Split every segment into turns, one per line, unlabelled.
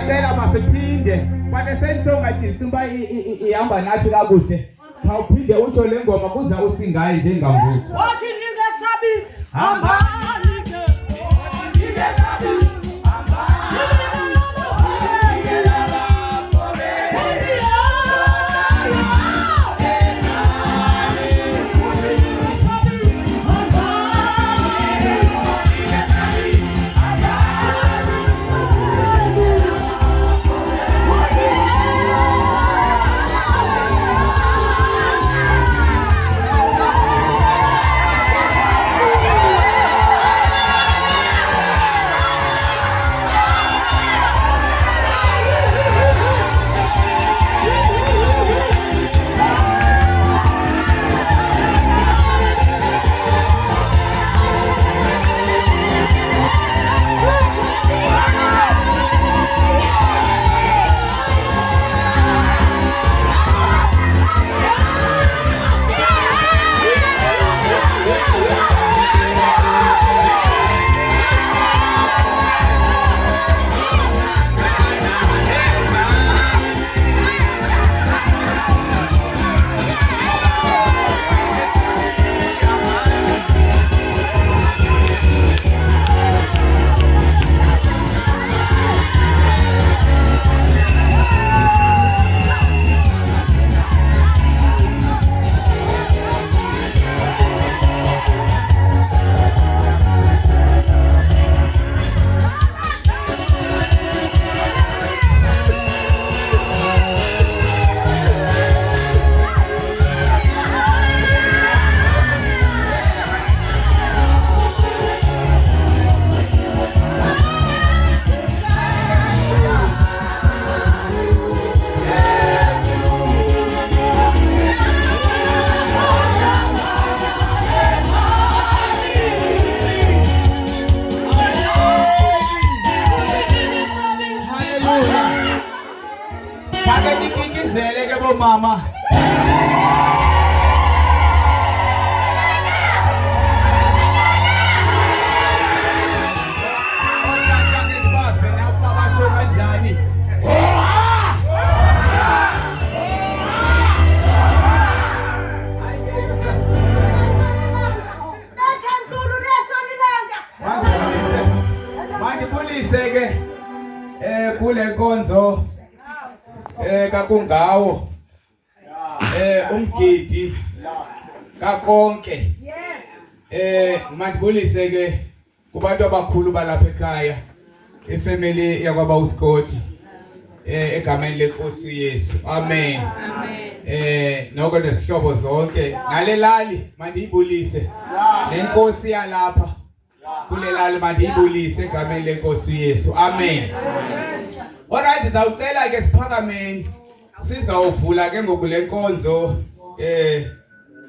Siyacela masiphinde. Manje senisongadisi ukuba ihamba nathi kakuhle. Awuphinde utsho le ngoma kuze usingaye njengambuthi.
Wathi ningesabi hamba.
Mama. Mandibulise ke kule nkonzo kakungawo umgidi kakonke mandibulise ke kubantu abakhulu balapha ekhaya ifamily yakwaba uScott egameni lenkosi uYesu amen noko nesihlobo zonke nalelali mandiyibulise nenkosi yalapha kulelali mandiyibulise egameni lenkosi uYesu amen. Alright, sizawucela ke siphakameni sizawuvula ke ngokulenkonzo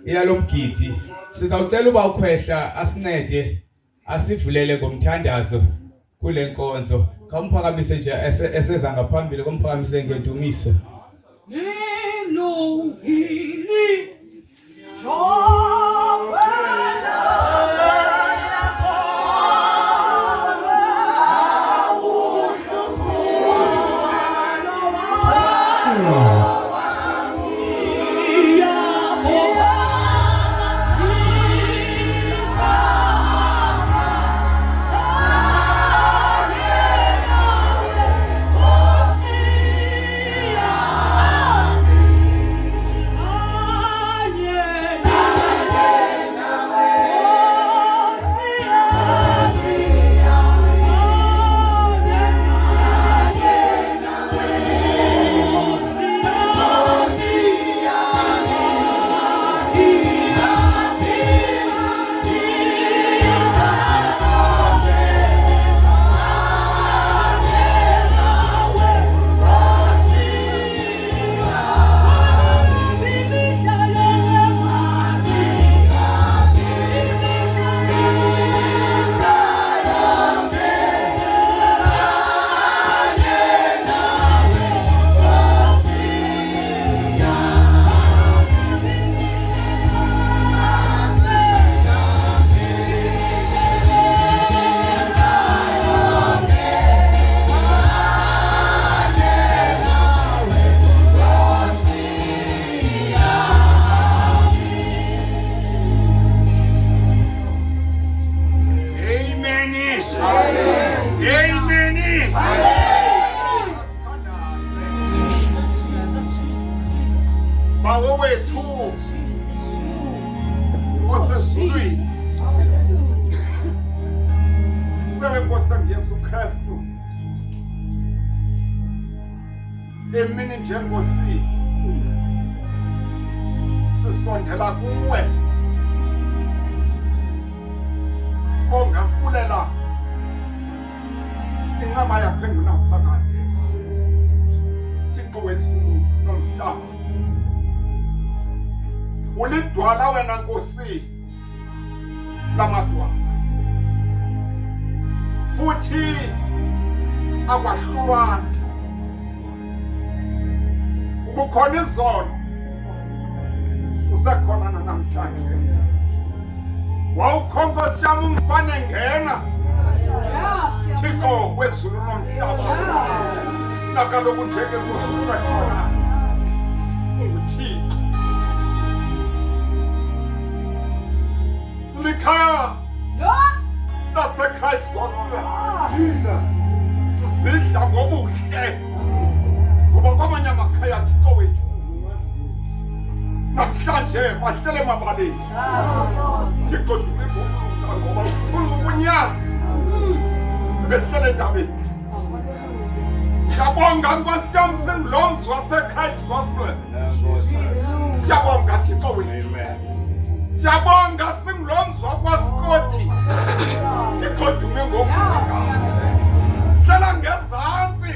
yalomgidi. Sizawucela uba ukhwehla asincede asivulele ngomthandazo kulenkonzo. Kamphakamise nje eseza ngaphambili komphakamise ngendumiso.
Bawo wethu osezulwini isebe Nkosi Yesu Kristu emini nje Nkosi sisondela kuwe sibonga sibulela inqaba yakho engunaphakade Thixo wezulu nomhlaba ulidwala wena Nkosi lamadwala futhi akwahlulwa ubukhona izolo usekhona namhlanje wawukho Nkosi yami umfana engena Thixo wezulu nomhlaba nakaloku njeke Nkosi usekhona unguThixo Silikhaya laseChrist Gospel Jesus sizidla ngobuhle ngoba kwamanye amakhaya Thixo wethu namhlanje bahlele emabaleni Thixo dume ngoba ubunyama behlele endabeni siyabonga Nkosi yami singulomzi waseChrist Gospel siyabonga Thixo wethu siyabonga singulomzi wakwaSkoti Thixo dume ngokukhulu hlala ngezantsi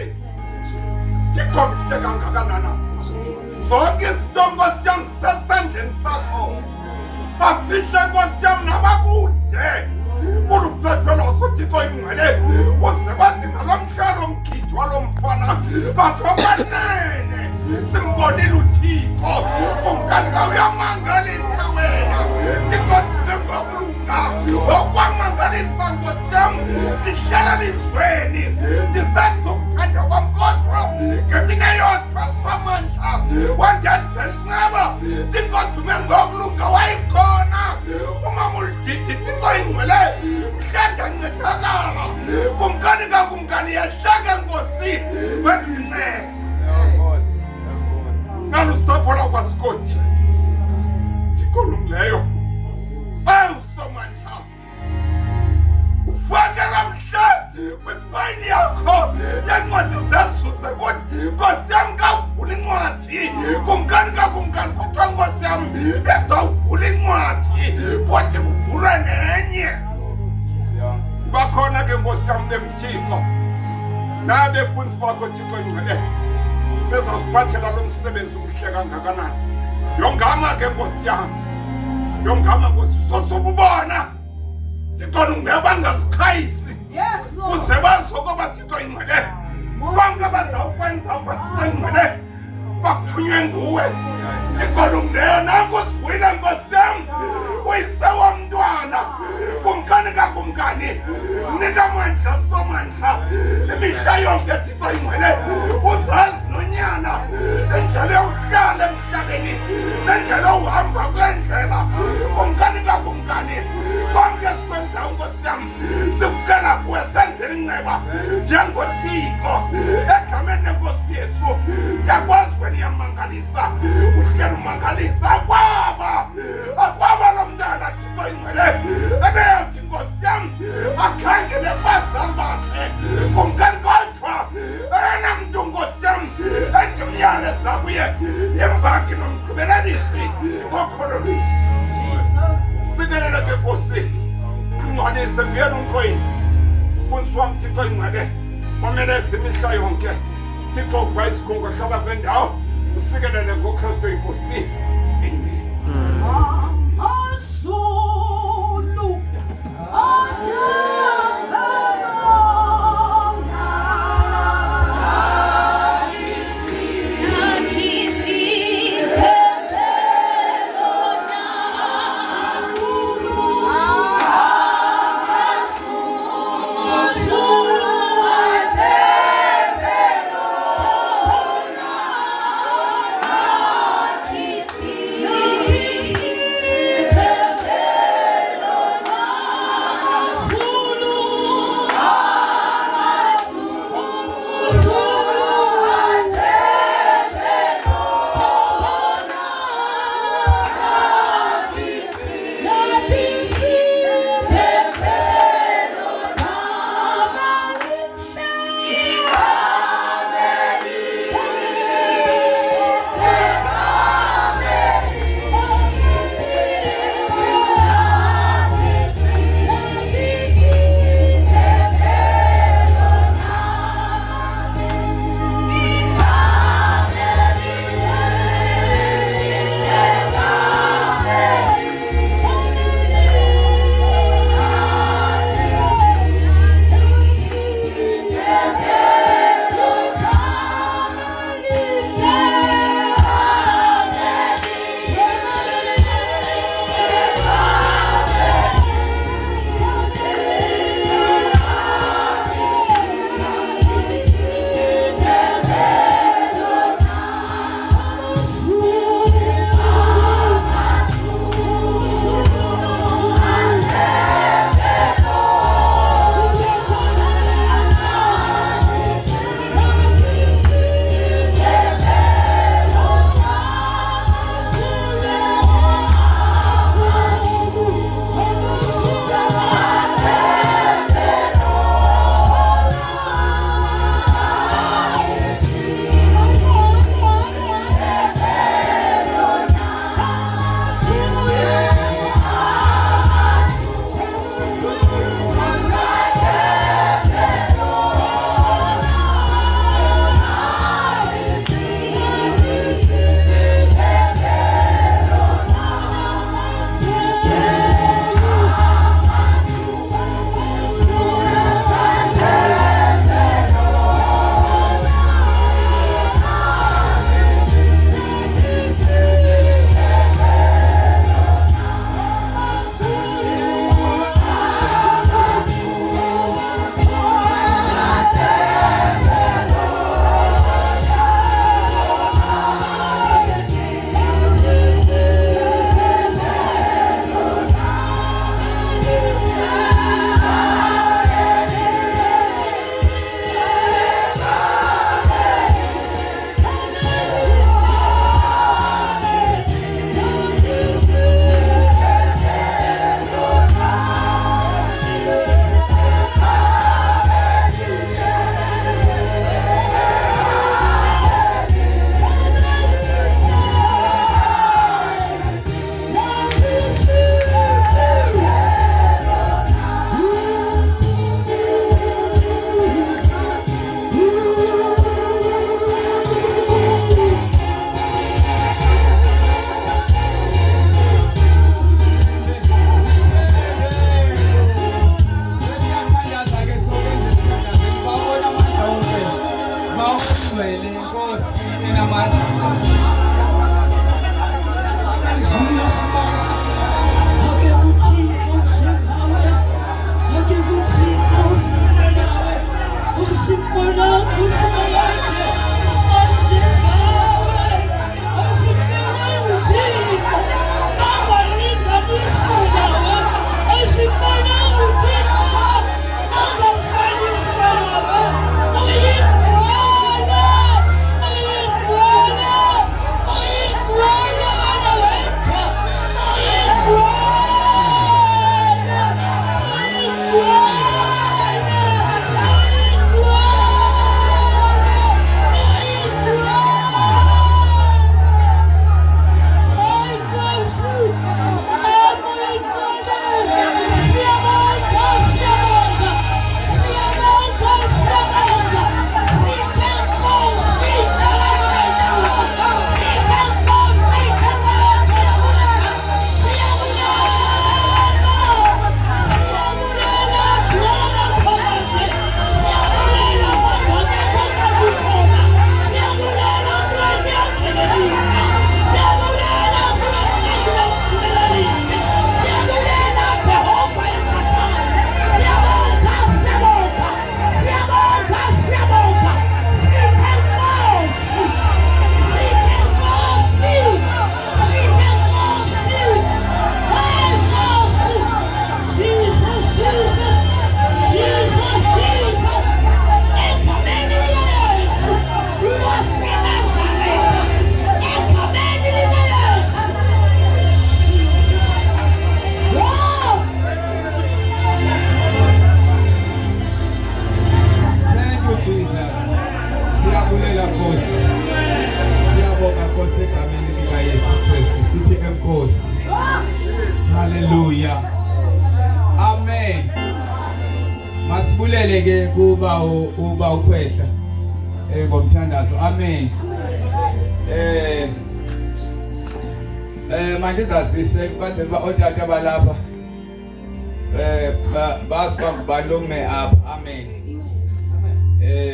Thixo mhle kangakanana zonke izinto Nkosi yami zisesandleni sakho bafihle Nkosi yami nabakude kulufefe lwakho Thixo ingcwele uze bathi ngalomhlalo mgidi walomfana bathi okwanene simbonile uThixo kumkani ka uyamangalisa wena Thixo dume ngokulunga okwamangalisa Nkosi yami ndihlala lizweni ndisenza ukuthanda kwam kodwa ngemina yodwa samandla wandenzela inqaba Thixo dume ngokulunga wayikhona umama ulididi Thixo ingcwele mhlanda ncedakala kumkani ka kumkani yahlake Nkosi wenzincede nalusapho lakwaSkoti Thixo lumleyo usomandla ufakela mhle kwifayili yakho yencwadi zezuze kuthi Nkosi yami kavula incwadi kumkani ka kumkani kuthiwa Nkosi yami bezawuvula incwadi futhi kuvulwe nenye bakhona ke Nkosi yami bemthixo nabefundisi bakho Thixo ingcwele bezawusiphathela lo msebenzi umhle kangakanani yongama ke Nkosi yami yongama Nkosi sosububona Thixo ungebangazikhayisi uze bazokuba Thixo ingcwele konke bazawukwenza apha Thixo ingcwele bakuthunywe nguwe Thixo ungeyo nanko sivuyile Nkosi yami uyise womntwana kumkani ka kumkani nika mandla somandla imihla yonke Thixo ingcwele uzazi nonyana indlela yokuhlala emhlabeni nendlela uhamba kule ndlela kumkani ka kumkani konke sikwenzayo Nkosi yami sikucela kuwe senzele inceba njengoThixo egameni leNkosi Yesu siyakwazi wena iyamangalisa uhlelo umangalisa akwaba lo mntana Thixo ingcwele ebeyothi Nkosi yami akhangele kubazali bakhe kumkani kodwa eyena mntu Nkosi yami ethi myaleza kuye yembaki nomqhubelanisi kokholo lwethu sikelele ke Nkosi ngcwalise ngiyena umkhoyini mfundisi wami Thixo ingcwele wameleza imihla yonke Thixo ukuba isikhungo hlaba kwendawo usikelele ngoKristu inkosi amen
Asibulele ke kuba ukhwehla ngomthandazo. Amen. Mandizazise kwenzela uba otata balapha balome apha. Amen.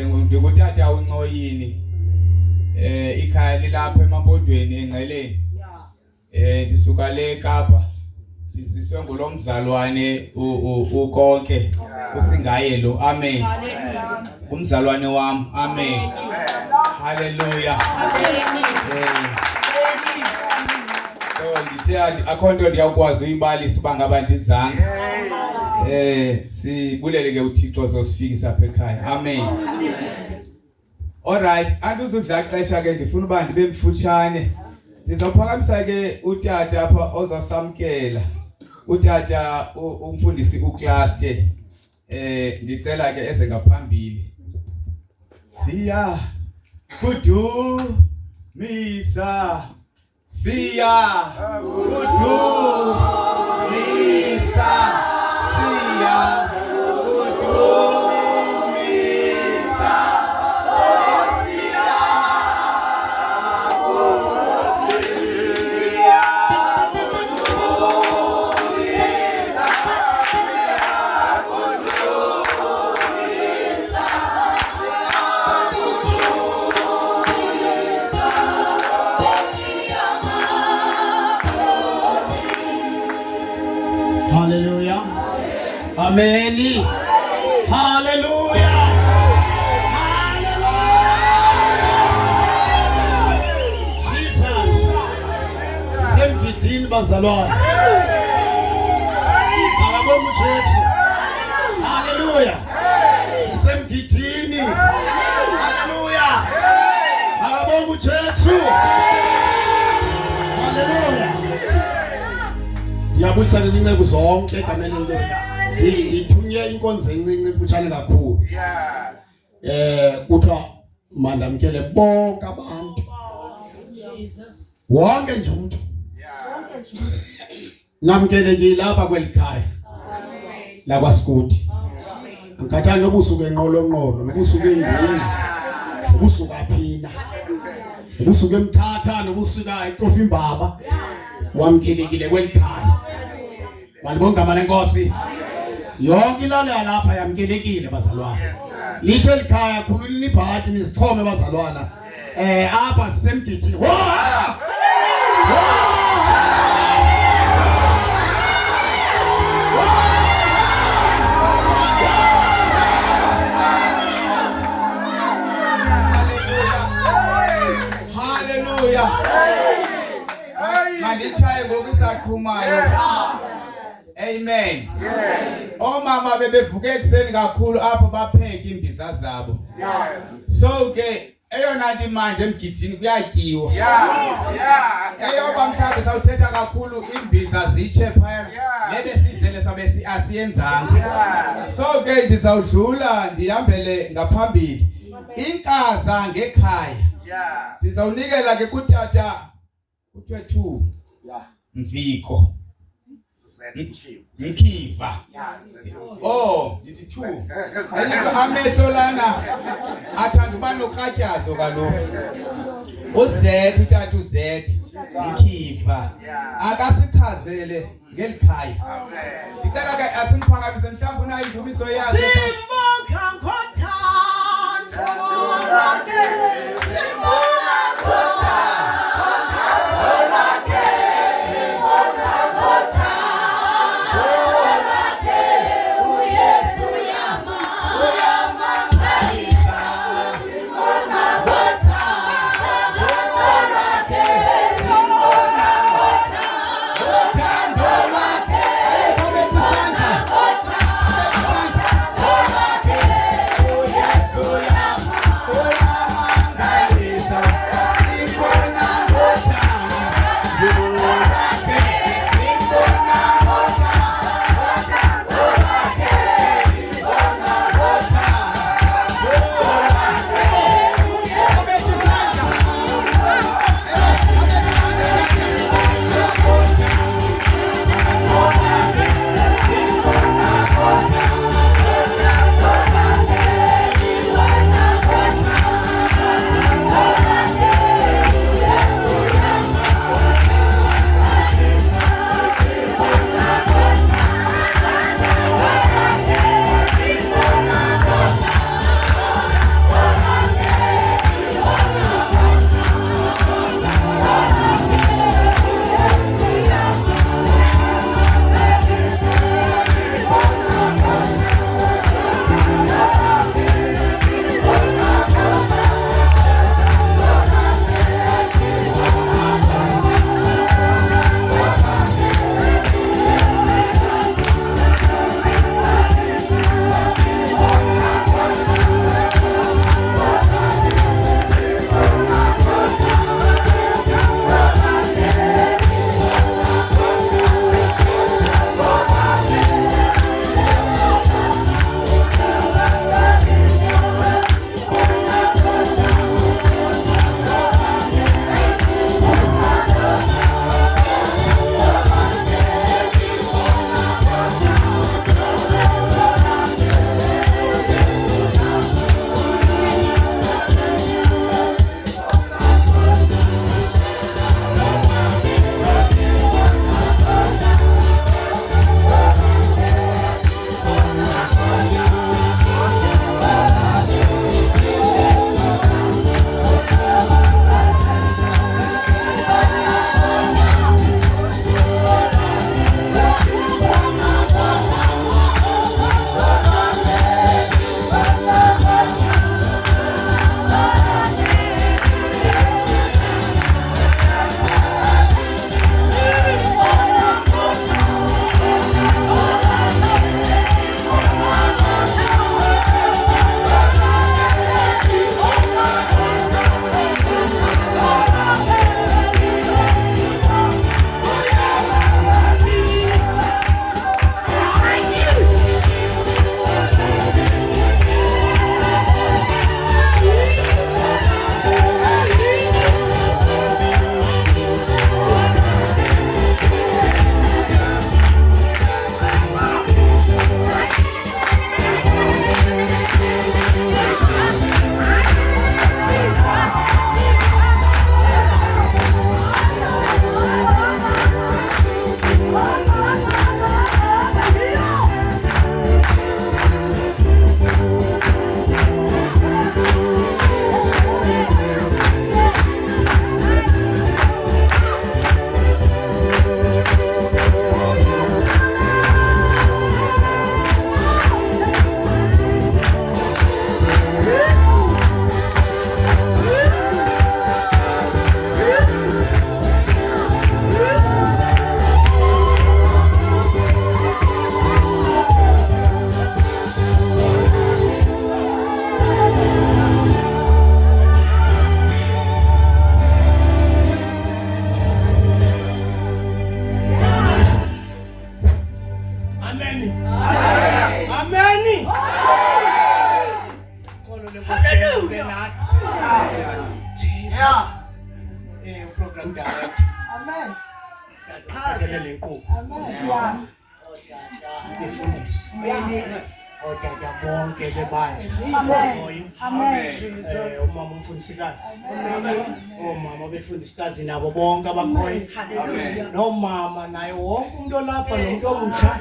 Ngutata uNcoyini ikhaya lilapha eMampondweni eNgqeleni. Ndisuka le Kapa, ndiziswe ngulomzalwane ukonke usingaye lo. Amen. Umzalwane wami. Amen. Hallelujah. So ndithe akho nto ndiyakwazi uyibalisa uba ngaba ndizanga. Sibulele ke uThixo zosifikisa apha ekhaya. Amen. All right, andizudla ixesha ke ndifuna uba ndibe mfutshane. Ndizophakamisa ke utata apha ozasamkela. Utata umfundisi uClaste. Ndicela ke eze ngaphambili. Siya kudumisa. Siya kudumisa. Siya kudumisa.
Hallelujah. Amen. Hallelujah. Hallelujah. Jesus. Semgidini bazalwane. Akabonga uJesu. Hallelujah. Sisemgidini. Hallelujah. Akabonga uJesu. Hallelujah. Ndiyabulisa incebo zonke egameni lenkosi. Ndithunye inkonzo encinci emfutshane kakhulu. Kuthiwa mandamkele bonke abantu. Wonke nje umuntu. Namkelekile lapha kwelikhaya. La kwaSigodi. Angikhathanga ubusuku enqolo, nobusuku eNguni, ubusuku aphina. Ubusuku eMthatha, nobusuka eCofimbaba. Wamkelekile kwelikhaya. Malibonga ngama lenkosi. Yonke ilale yalapha yamkelekile bazalwane. Lithe likhaya khululini ibhati nizithome bazalwana. Apha sisemgidini.
Hallelujah. Mandichaye ngokusaqhumayo. Amen. Omama bebevuke ekseni kakhulu apho bapheka imbiza zabo. So ke eyona nto imanje emgidini kuyatyiwa. Eyoba mhlawumbe sawuthetha kakhulu imbiza zitshe phaya nebesizele sabe asiyenzanga. So ke ndizawudlula ndihambele ngaphambili. Inkaza ngekhaya. Ndizawunikela ke kutata kuthiwe 2 Mviko Mkiva. Ndithi 2. Amehlo lana athanda uba nokratyazo kaloku. uZ utata uZ Mkiva akasichazele ngelikhaya. Ndicela ke asimphakamise mhlawumbe unayo indumiso yakhe.
Simbonga ngothando lwakhe. Simbonga ngothando lwakhe. Simbonga ngothando lwakhe. uYesu uyamangalisa. Simbonga ngothando lwakhe. Simbonga ngothando lwakhe.
Ayesabethisa
Amen. Kholo lenkosi lenathi. Yeah. Program director.
Amen.
Dadasibekele lenkqubo.
Amen.
Befundisi. Odada bonke bebandla.
Amen. Amen.
Umama umfundisikazi. Omama befundisikazi nabo bonke abakhoyo. Nomama naye wonke umuntu olapha nomuntu omutsha.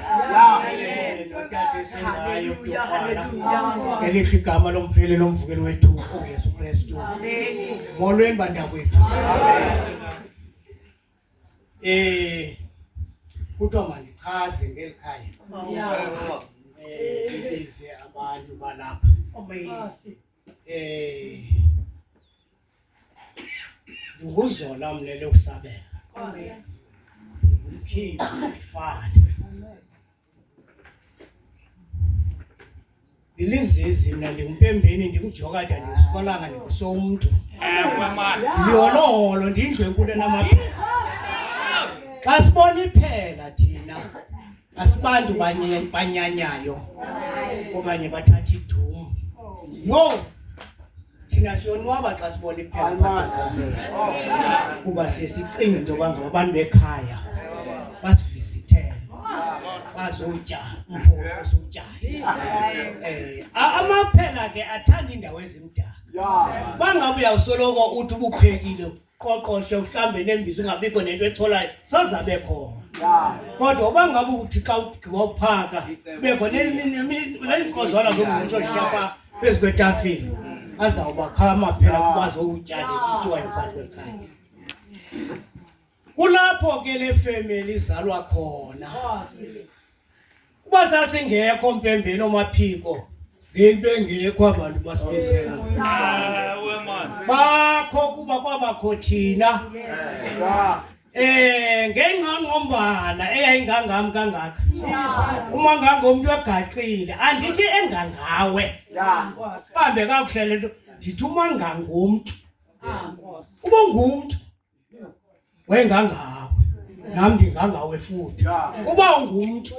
Nodade esengayo kuqala. Elihle igama lomveli nomvukeli wethu uYesu Kristu. Molweni bantakwethu. Kuthiwa mandichaze ngelikhaya. Ibize abantu balapha. NdinguZola Mlele ukusabela. Umkhiphi ifana. Ilizezi mina ndingumpembeni ndinguJokada ndisikolanga ndikusomuntu. Ndiyololo ndindlwenkulu enamaphepha. Xa sibona iphela thina asibantu banyanyayo okanye bathatha idumu. No. Thina siyonwaba xa sibona iphela phakathi. Kuba sesicinga into banga abantu bekhaya basivizithele. Bazotya umphoko esutyayo. Amaphela ke athanda indawo ezimdaka. Bangabe uyawusoloko uthi ubuphekile qoqoshe uhlambe nembizo ungabikho nento etholayo sazabe khona. Kodwa ubangabe uthi xa ugqiba uphaka bekho nenkozwana zomngqusho shapa phezu kwetafile azawuba kha amaphela kuba zowutyala ityiwayo phakathi kwekhaya. Kulapho ke le family izalwa khona. Kuba sasingekho mpembeni omaphiko ngekho abantu basibisela. Bakho kuba kwabakho thina. Ngengqongqombana eyayingangami kangaka. Uma ngangomntu egaqile andithi engangawe. Bambe kakuhle lento ndithi uma ngangomntu. Uba ngumntu wengangawe nami ndingangawe futhi. Uba ungumntu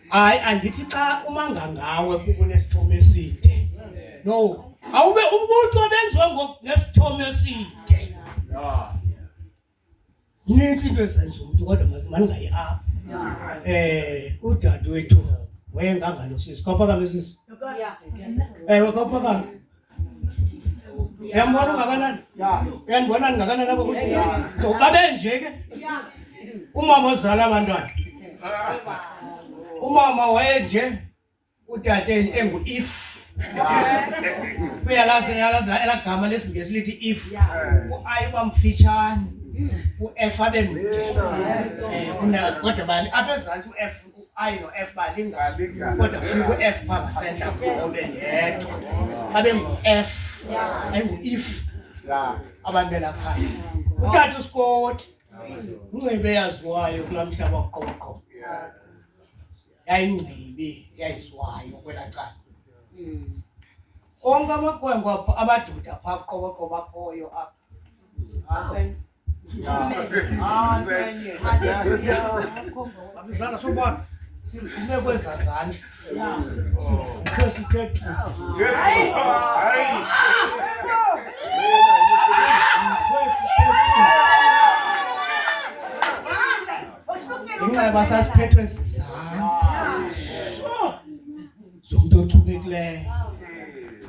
hayi andithi xa uma ngangawe kunesithomo eside. No. Awube umuntu obenziwe ngesithomo eside. Nithi into ezenza umuntu kodwa maningayi apha. Udade wethu wayengangalo sisi. Kwaphakame sisi. Kwaphakame. Yambona ungakanani? Uyandibona ngakanani apha kuthi? So babe nje ke. Umama ozala abantwana. Umama wayenje udade engu-if. Uyalazi elagama lesingesi lithi if. U-I bamfitshane. U-F abe mde. Kodwa bani abezantsi u-F u-I no-F balingani. Kodwa kufika u-F phaa ngasentla ngobe yedwa. Babe ngu-F. Ayingu-if. Abantu belakhaya. Utata uScott. Ingcibe eyaziwayo kulaa mhlaba waqoqo. Yayingcibi yayiziwayo kwelaa cala. Onke amakhwenkwe amadoda phaa qoqo bakhoyo apha. Abizana sobona. Sivume kweza zandla. Sivume sithethu. Ingceba sasiphethwe zizandla. Zomuntu ochubekileyo.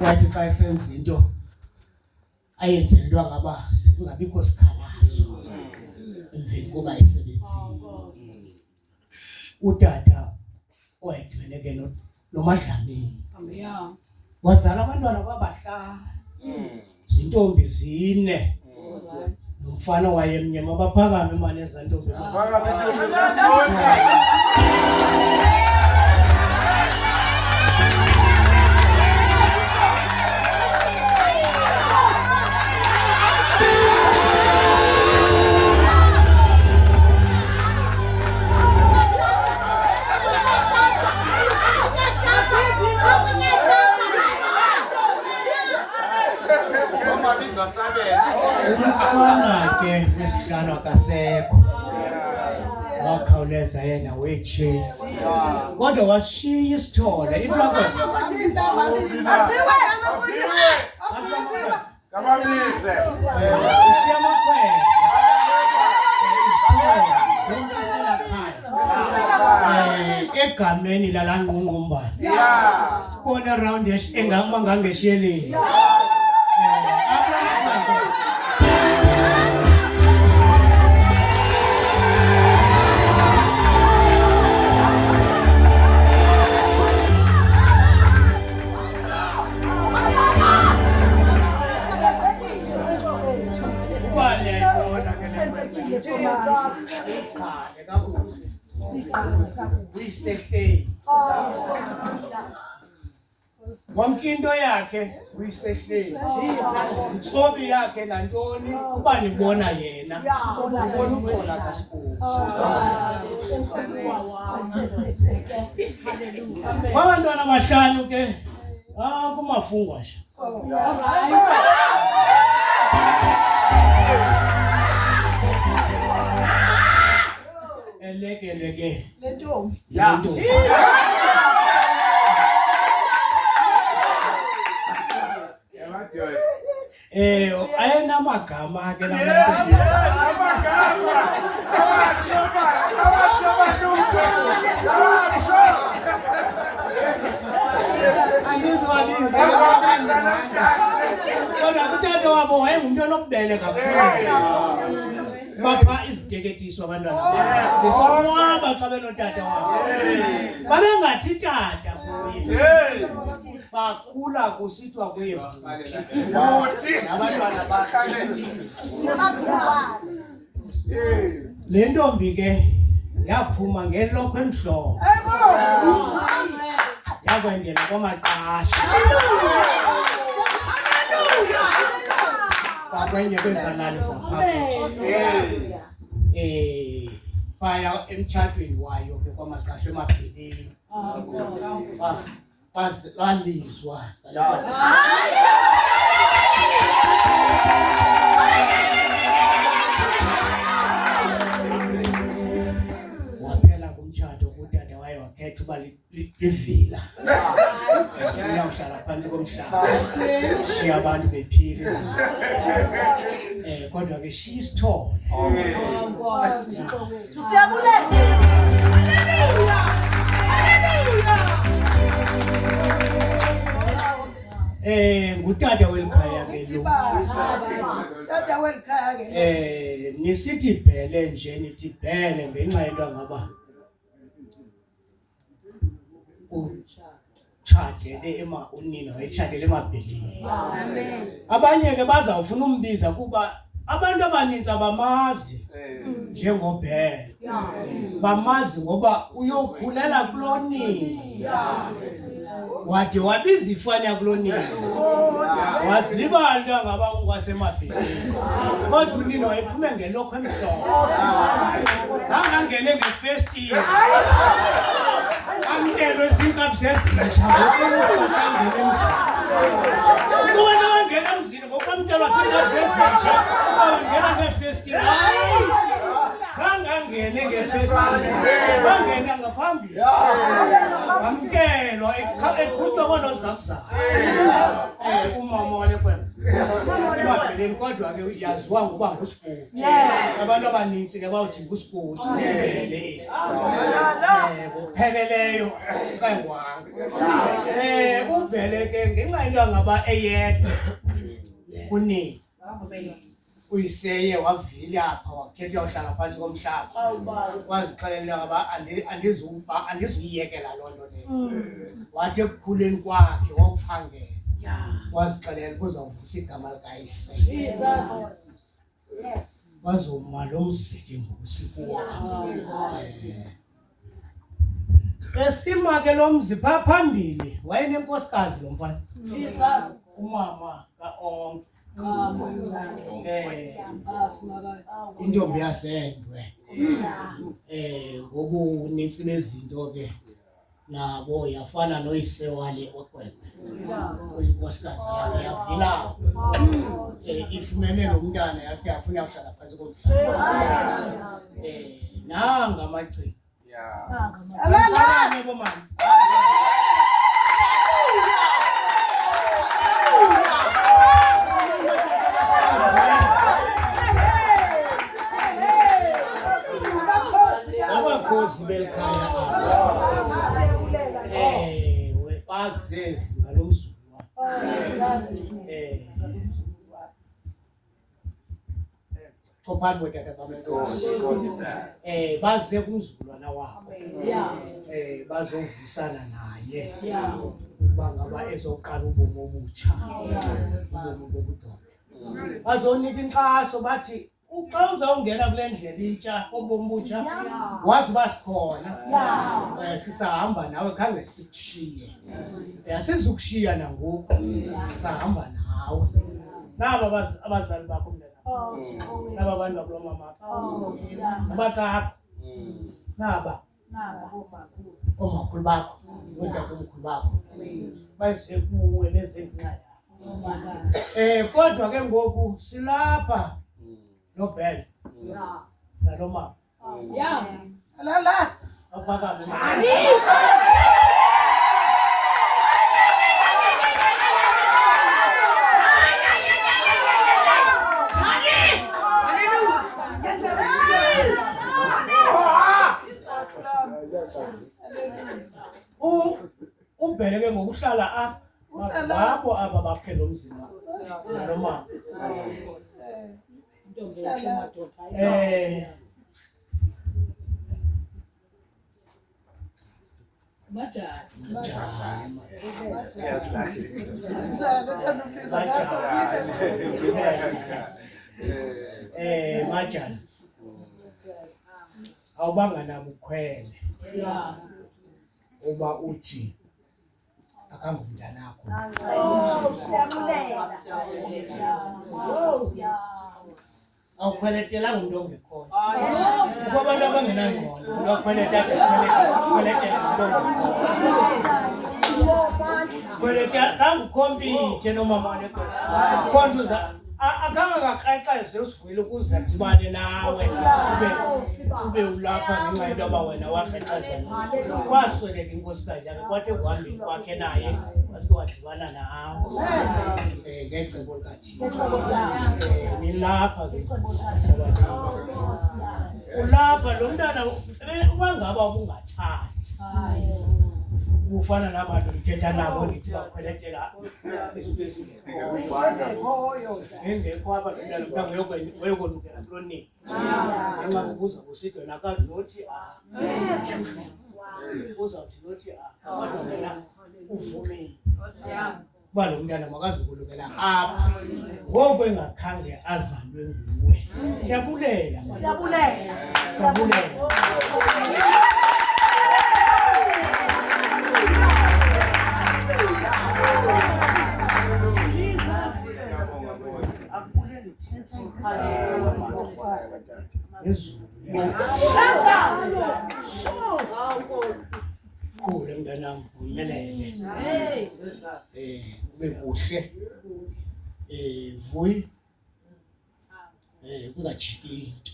Wathi xa esenza into ayenzelwa ngabikho sikhalazo emveni kuba esebenzile. Utata owayedibene ke noMadlamini wazala abantwana babahlanu. Zintombi 4 nomfana wayemnyama baphakame imali ezantombi. Umfana ke wesihlanu akasekho. wakhawuleza yena weche kodwa washiya isithole iplako
Kababize.
washiya amakhwele zonke khaya egameni lalangqungqumbana kona around engama ngangeshiyeleni uyisehleli wonke into yakhe uyisehleli itsobi yakhe nantoni uba nibona yena ubona uxola kaSikhozi abantwana abahlanu ke kumafungwa nje eleke
lentombi
ayenamagama ke kodwa kutata wabo wayengumuntu onobubele kakhulu bapha iziteketiso abantwana besonwaba xa benotata wabo babengathi tata kuye bakhula kusithiwa kuye bhuti nabantwana bakhe le ntombi ke yaphuma ngelokhwe emhlophe yakwendela kwamaqasha kwenye kwezalali zaphakathi baya emtshatweni wayo ke kwamaqasha emabheleni balizwa waphela kumtshato kutata waye wakhetha uba livila uyawuhlala phansi komhlaba shiya abantu bephile kodwa ke shiya isithole ngutata welikhaya ke lo
tata welikhaya ke
nisithi bhele nje nithi bhele ngenxa yento ngaba chatele unina wayechatele emabheleni abanye ke bazawufuna umbiza kuba abantu abaninzi abamazi njengobhele bamazi ngoba uyovulela kulonini wade wabiza ifani yakulonini wazilibala into ngaba ngwasemabheleni kodwa unina wayephume ngelokho emhlophe zangangene ngefestile amkelwe izinkabi zezintsha ngokubatangela emzini ukuwena wangena emzini ngokwamkelwa zinkabi zezintsha wangena ngefestile zangangene ngefestile wangena ngaphambili wamkelwa eqhutywa konozakuzaka umama wale kwembe emabheleni kodwa ke yaziwa ngoba nguSipoti abantu abaninzi ke bawuthi nguSipoti libhele kupheleleyo kangwanga ubhele ke ngenxa into ngaba eyedwa kunini uyiseye wavila apha wakhetha uhlala phansi komhlaba wazixelela ngaba andizuyiyekela loo nto leyo wathi ekukhuleni kwakhe wawuphangela wazixelela kuzawuvusa igama likayise wazoma lo mziki ngokusikuwa esima ke lo mzi phaa phambili wayenenkosikazi lo mfana umama kaOnke intombi yasendwe ngobu unintsi bezinto ke nabo yafana noyise wale okwebe uyinkosikazi yakhe yavila ifumene lo mntana yasike yafuna uhlala phansi komhlaba nanga amagcina
Alala.
bomama abakhosi belikhaya baze ngalomzulwana Kopani wetata bamentosi baze kumzulwana wabo bazovulisana naye ukuba ngaba ezoqala ubomi obutsha ubomi bobudoda bazonika inkxaso bathi uxa uzawungena kule ndlela intsha obomi butsha wazi basikhona sisahamba nawe khange sikushiye asizukushiya nangoku sahamba nawe naba abazali bakho mntana naba abantu bakulo mama nabakapha naba omakhulu bakho nodade omkhulu bakho baze kuwe nezindlela kodwa ke ngoku silapha nobhele nalo mama
Alala.
aphakame ubheke ngokuhlala apha babo aba baphela umzimba nalo mama majani awubanga nabo ukhwele uba uthi akanguvila nakho awukhweletelanga umuntu ongekhona kuba abantu abangenangqondo umuntu akhweleta khweletela umuntu ongekhona khweleta kangukhompithe nomama khonduza akanga kakraqeze usivuyile ukuze adibane nawe ube ulapha ngenxa yento aba wena wakraqezela kwasweleka inkosikazi yakhe kwathi ekuhambeni kwakhe naye wasike wadibana nawe ngecebo likaThixo nilapha ke ulapha lo mntana ubangaba ubungathandi ufana nabantu mthetha nabo ngithi bakhweletela engekho apha lo mntana mntana weyokolukela kulo nini ngenxa kubuza kusidwe nakade nothi uzawuthi nothi kodwa wena uvumile uba lo mntana makazokulukela apha ngoku engakhange azalwe nguwe siyabulela Kule mntanam umelele ube kuhle vuyi kungajiki into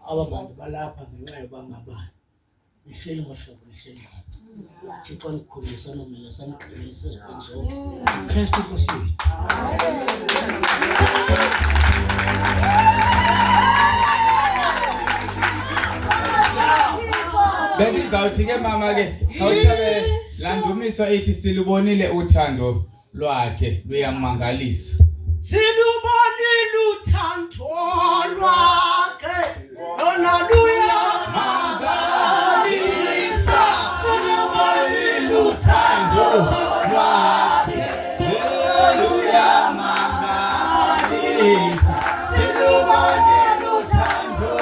aba bantu balapha ngenxa yoba ngabani lihleli ngohlobo lihleli Thixo nikhulisa nomele samqinisa ezibheni zonke Kristu Nkosi yethu
Benizawuthi ke mama ke khawuhlabe landumiso ethi silubonile uthando lwakhe luyamangalisa
Silubonile uthando lwakhe lona luyamangalisa
silubonile uthando lwakhe luyamangalisa silubonile uthando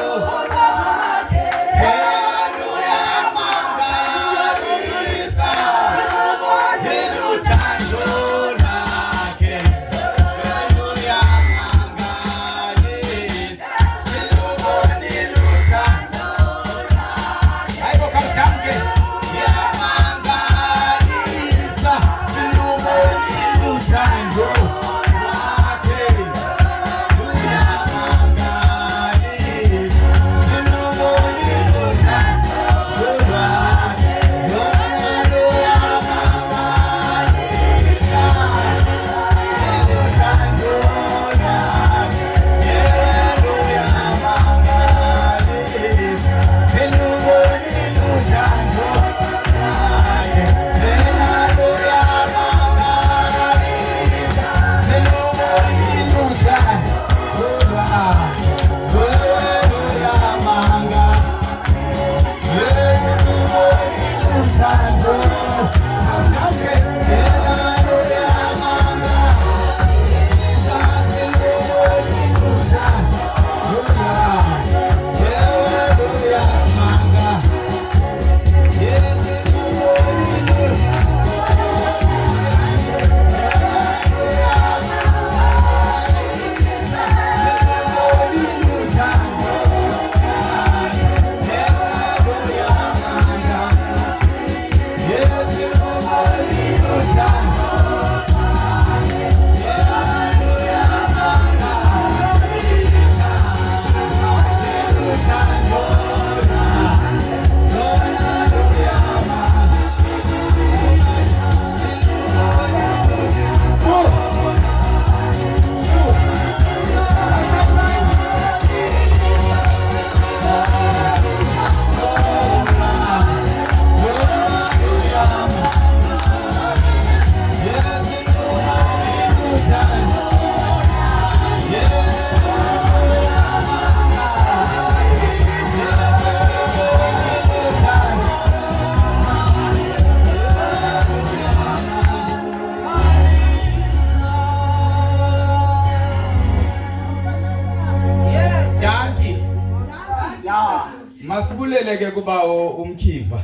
ke kuba umkhiva.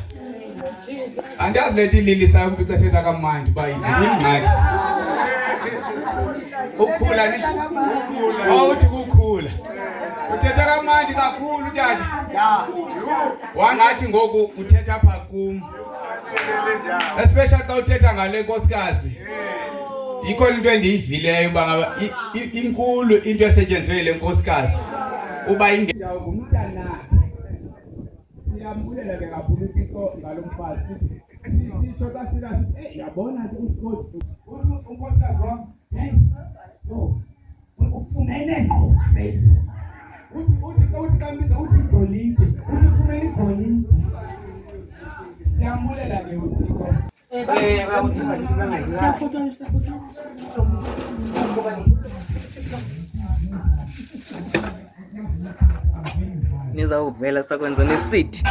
Andazi lethi lili sayo umuntu uthetha kamandi bayini ingxaki. Ukukhula ni? Awuthi ukukhula. Uthetha kamandi kakhulu tata. Wangathi ngoku uthetha apha kum. Especially xa uthetha ngale nkosikazi. Ikhona into endiyivileyo uba ngaba inkulu into esetyenziwe le nkosikazi. Uba ingendawo ngumntana. Siyambulela ke kakhulu uThixo ngalomfazi sithi sisho xa sithi yabona ke uScott unkosikazi wami hey ufumene ngqofe uthi kambiza uthi igolide uthi ufumene igolide siyambulela ke uThixo
nizawuvela sakwenza nesithi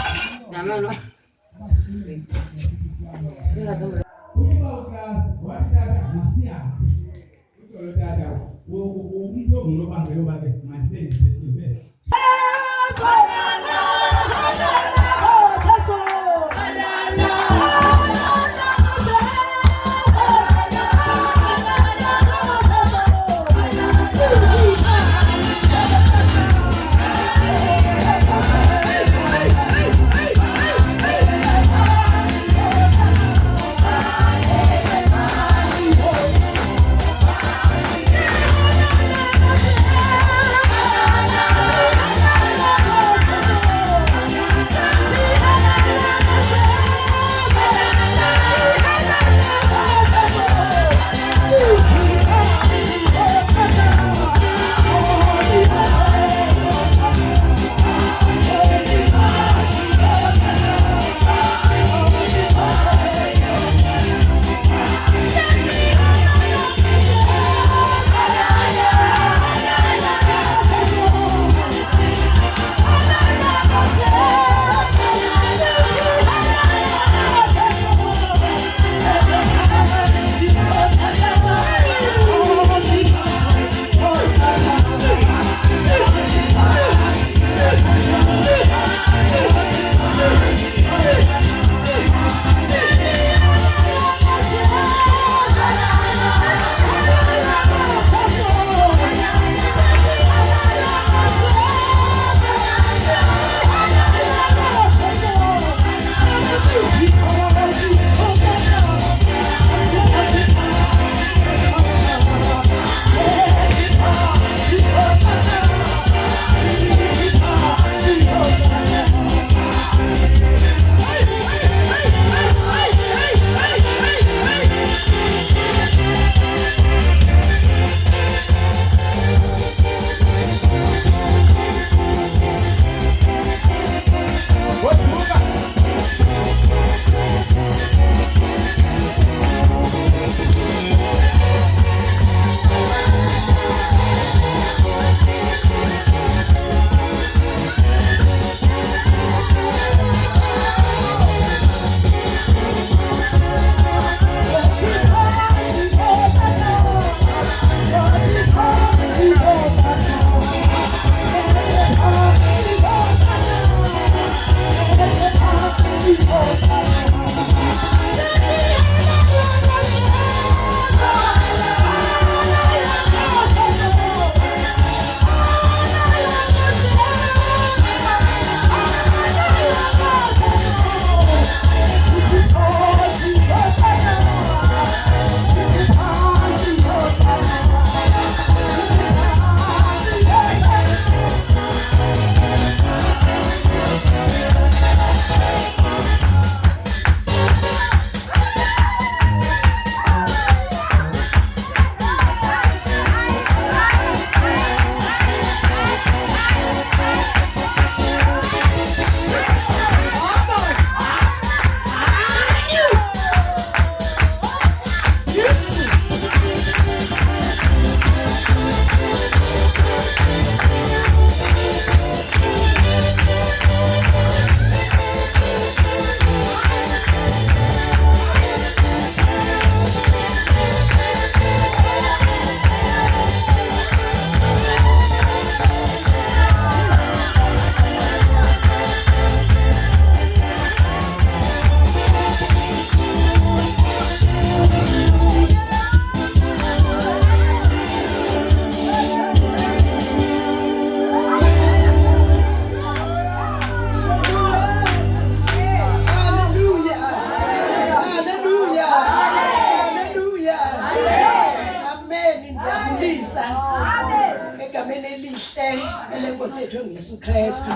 Kristu.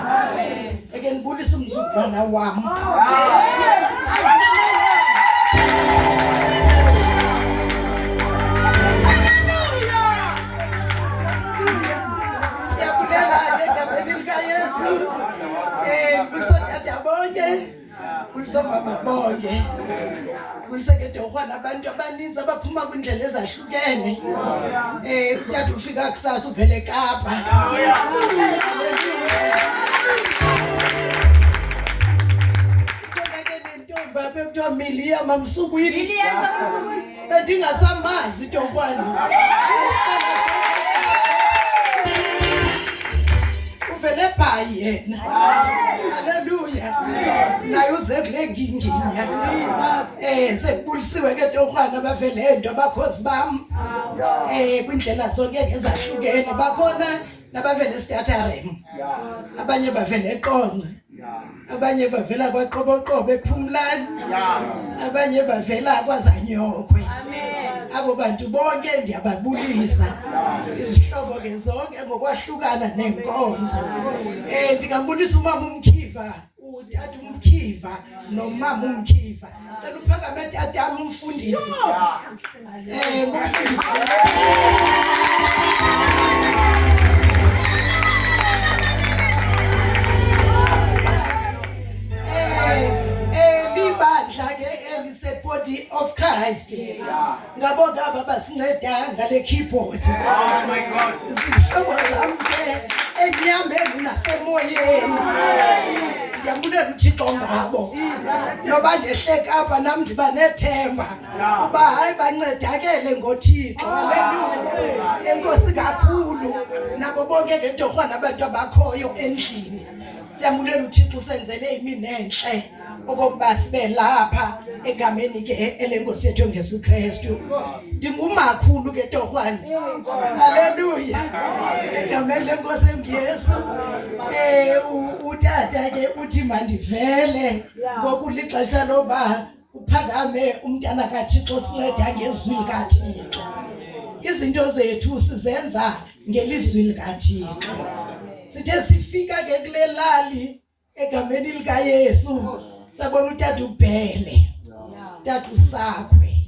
Eke ngibulisa umzukulwana wami. Siyabulela-ke egameni likaYesu. Kulisotata bonke, kulisomama bonke. Kuliseke torhwana abantu abaninzi abaphuma kwindlela ezahlukene. Utata ufika kusasa uphele eKapa. Haleluya. Nentombi apha ekuthiwa Milia Mamsukwini. Bendingasamazi torhwana. Uvele bhayi yena. Haleluya. Naye uze kule nginginya. Sekubulisiwe ke torhwana bavele ento abakhozi bam. Kwindlela zonke ezahlukene bakhona nabavele eStatharem. Abanye bavele eQonce. Abanye bavela kwaQoboqobo ePhumlani. Abanye bavela kwaZanyokhwe. Abo bantu bonke ndiyababulisa. Izihlobo ke zonke ngokwahlukana nenkonzo. Ndingambulisa umama uMkhiva, utata uMkhiva nomama uMkhiva. Cela uphakame tatami umfundisi. Ngumfundisi. Libandla ke elisebody of Christ. Ngabonga aba basinceda ngale keyboard. Oh my God. Izihlobo zami ke enyameni nasemoyeni. Ndiyabulela uThixo ngabo. Noba ndehleka apha nami ndiba nethemba uba hayi bancedakele ngoThixo. Haleluya. Enkosi kakhulu nabo bonke ke torhwana abantu abakhoyo endlini. Siyabulela uThixo usenzele imini enhle okokuba sibe lapha egameni ke elenkosi yethu ngesu Kristu. Ndingumakhulu ke torhwana. Haleluya. Egameni lenkosi ngeyesu. Utata ke uthi mandivele ngokulixesha loba uphakame umntana kaThixo sinceda ngezwi likaThixo. Izinto zethu sizenza ngelizwi likaThixo. Sithe sifika ke kule lali egameni likaYesu sabona utata uBhele. Tata uSakhwe.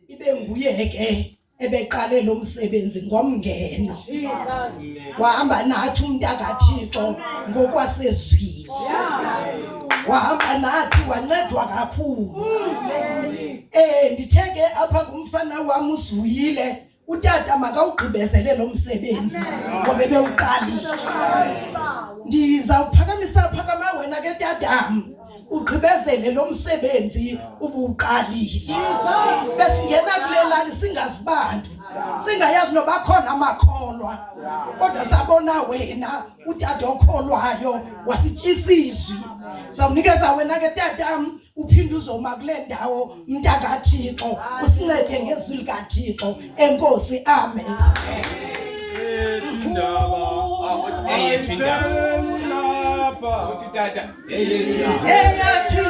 Ibe nguye ke ebeqale lo msebenzi ngomngeno. Wahamba nathi umntana kaThixo ngokwasezwini. Wahamba nathi wancedwa kakhulu. Nditheke apha kumfana wami uZuyile utata makawugqibezele lo msebenzi ngoba bewuqalile. Ndizawuphakamisa phakama wena ke tatam ugqibezele lo msebenzi ubuqalile. Besingena kule lali singazibantu, singayazi noba khona amakholwa, kodwa sabona wena utata okholwayo wasityisa izwi. Zawunikeza wena ke tatam uphinde uzoma kule ndawo mntana kaThixo usincede ngezwi likaThixo. Enkosi, amen.
Indaba. Uthi tata.
Eyethu